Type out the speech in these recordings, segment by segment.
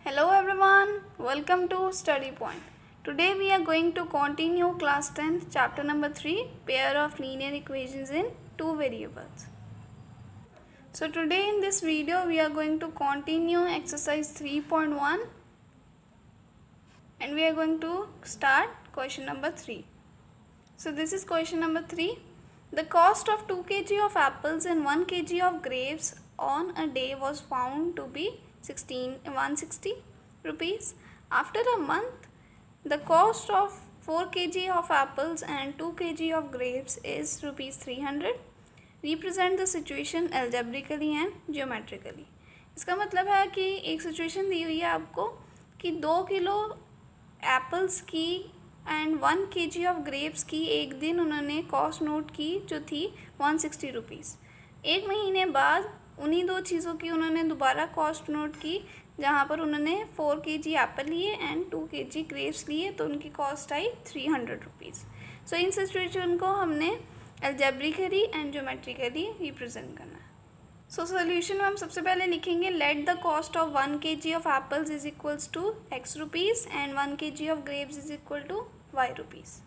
Hello everyone, welcome to Study Point. Today we are going to continue class 10th chapter number 3 pair of linear equations in two variables. So today in this video we are going to continue exercise 3.1 and we are going to start question number 3. So this is question number 3. The cost of 2 kg of apples and 1 kg of grapes on a day was found to be 160 rupees. After a month, the cost of 4 kg of apples and 2 kg of grapes is rupees 300. Represent the situation algebraically and geometrically. इसका मतलब है कि एक situation दी हुई है आपको कि 2 kilo apples की एंड 1 kg ऑफ ग्रेप्स की एक दिन उन्होंने कॉस्ट नोट की जो थी 160 रुपीज़। एक महीने बाद उन्हीं दो चीज़ों की उन्होंने दोबारा कॉस्ट नोट की जहाँ पर उन्होंने 4 kg एप्पल लिए एंड 2 kg ग्रेप्स लिए तो उनकी कॉस्ट आई 300 रुपीज़। सो इन सिचुएशन को हमने अलजेब्रिकली एंड ज्योमेट्रिकली रिप्रेजेंट करना है। सो सोल्यूशन में हम सबसे पहले लिखेंगे let the cost of 1 kg of apples is equals to x rupees and 1 kg of grapes is equal to y rupees.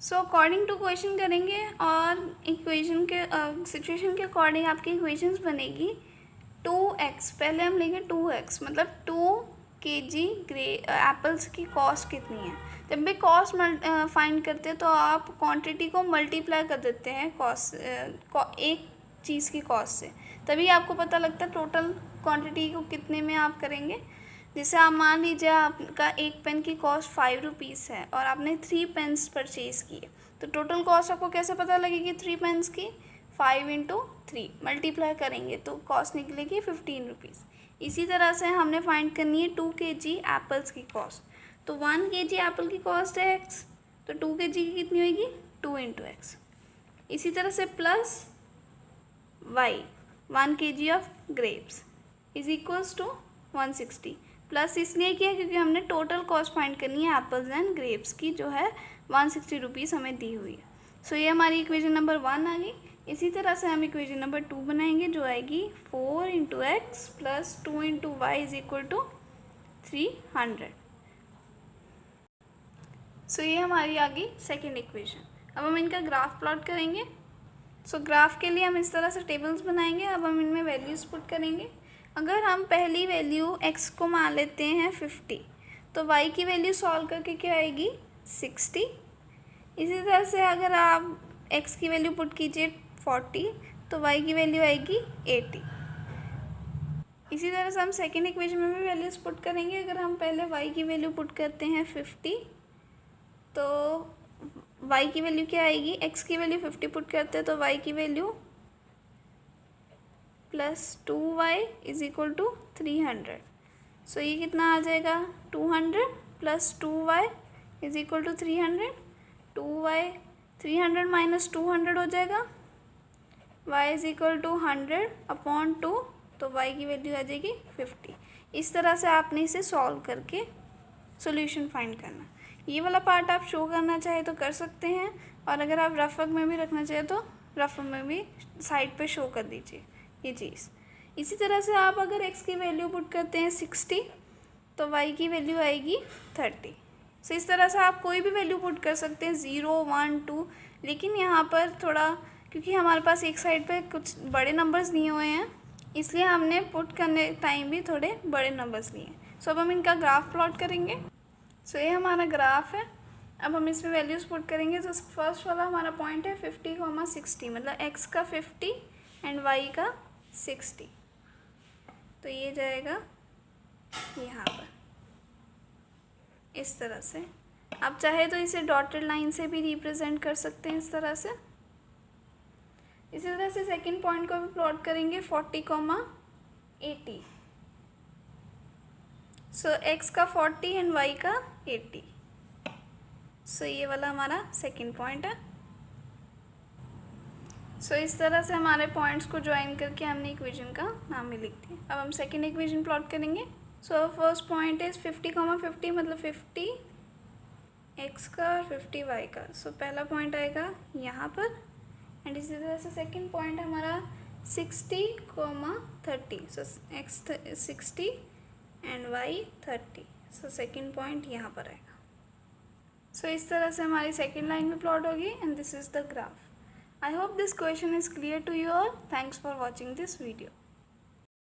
So according to question करेंगे और equation के सिचुएशन के अकॉर्डिंग आपकी इक्वेशंस बनेगी 2x, पहले हम लेंगे 2x मतलब 2 kg एप्पल्स की कॉस्ट कितनी है। जब भी कॉस्ट फाइंड करते हैं तो आप क्वांटिटी को मल्टीप्लाई कर देते हैं कॉस्ट एक चीज़ की कॉस्ट से, तभी आपको पता लगता है टोटल क्वांटिटी को कितने में आप करेंगे। जैसे आप मान लीजिए आपका एक पेन की कॉस्ट 5 रुपीज़ है और आपने 3 पेन्स परचेज़ किए तो टोटल कॉस्ट आपको कैसे पता लगेगी 3 पेन्स की 5 × 3 मल्टीप्लाई करेंगे तो कॉस्ट निकलेगी 15 रुपीज़। इसी तरह से हमने फाइंड करनी है 2 kg एप्पल्स की कॉस्ट। तो 1 kg एप्पल की कॉस्ट है x, तो 2 kg की कितनी होगी 2 × x। इसी तरह से plus y 1 kg of grapes is equals to 160। Plus इसलिए किया क्योंकि हमने टोटल कॉस्ट फाइंड करनी है एप्पल्स एंड ग्रेप्स की जो है 160 रुपीज़ हमें दी हुई है। सो ये हमारी इक्वेशन नंबर 1 आ गई। इसी तरह से हम इक्वेशन नंबर 2 बनाएंगे जो आएगी 4 × x plus 2 × y is equal to 300। So ये हमारी आ गई सेकेंड इक्वेशन। अब हम इनका ग्राफ प्लॉट करेंगे। सो ग्राफ के लिए हम इस तरह से टेबल्स बनाएंगे। अब हम इनमें वैल्यूज़ पुट करेंगे। अगर हम पहली वैल्यू x को मान लेते हैं 50 तो y की वैल्यू सॉल्व करके क्या आएगी 60। इसी तरह से अगर आप x की वैल्यू पुट कीजिए 40 तो y की वैल्यू आएगी 80। इसी तरह से हम सेकेंड इक्वेशन में भी वैल्यूज़ पुट करेंगे। अगर हम पहले y की वैल्यू पुट करते हैं 50 तो y की वैल्यू क्या आएगी, x की वैल्यू 50 पुट करते हैं तो y की value plus 2y is equal to 300। So ये कितना आ जाएगा 200 plus 2y is equal to 300। 2y 300 minus 200 हो जाएगा, y is equal to 100 upon 2 तो y की वैल्यू आ जाएगी 50। इस तरह से आपने इसे सॉल्व करके सॉल्यूशन फाइंड करना। ये वाला पार्ट आप शो करना चाहे तो कर सकते हैं और अगर आप रफ वर्क में भी रखना चाहे तो रफ वर्क में भी साइड पे शो कर दीजिए ये चीज़। इसी तरह से आप अगर x की वैल्यू पुट करते हैं 60 तो y की वैल्यू आएगी 30। सो इस तरह से आप कोई भी वैल्यू पुट कर सकते हैं 0, 1, 2, लेकिन यहाँ पर थोड़ा क्योंकि हमारे पास एक साइड पे कुछ बड़े नंबर्स दिए हुए हैं इसलिए हमने पुट करने टाइम भी थोड़े बड़े नंबर्स लिए हैं। सो अब हम इनका ग्राफ प्लॉट करेंगे। सो ये हमारा ग्राफ है। अब हम इसमें वैल्यूज़ पुट करेंगे। तो फर्स्ट वाला हमारा पॉइंट है 50, 60 मतलब x का 50 एंड y का 60। तो ये जाएगा यहाँ पर इस तरह से। आप चाहे तो इसे डॉटेड लाइन से भी रिप्रेजेंट कर सकते हैं इस तरह से। इसी तरह से सेकंड पॉइंट को भी प्लॉट करेंगे 40, 80। सो x का 40 एंड y का 80। सो ये वाला हमारा सेकंड पॉइंट है। सो इस तरह से हमारे पॉइंट्स को ज्वाइन करके हमने इक्वेशन का नाम भी लिख दिया। अब हम सेकंड इक्वेशन प्लॉट करेंगे। सो फर्स्ट पॉइंट इज 50, 50 मतलब 50 x का और 50 y का। सो पहला पॉइंट आएगा यहाँ पर एंड इसी तरह से सेकंड पॉइंट हमारा 60, 30। So x 60 and y 30। So second point यहाँ पर आएगा। सो इस तरह से हमारी सेकेंड लाइन भी प्लॉट होगी and this is the graph. I hope this question is clear to you all. Thanks for watching this video.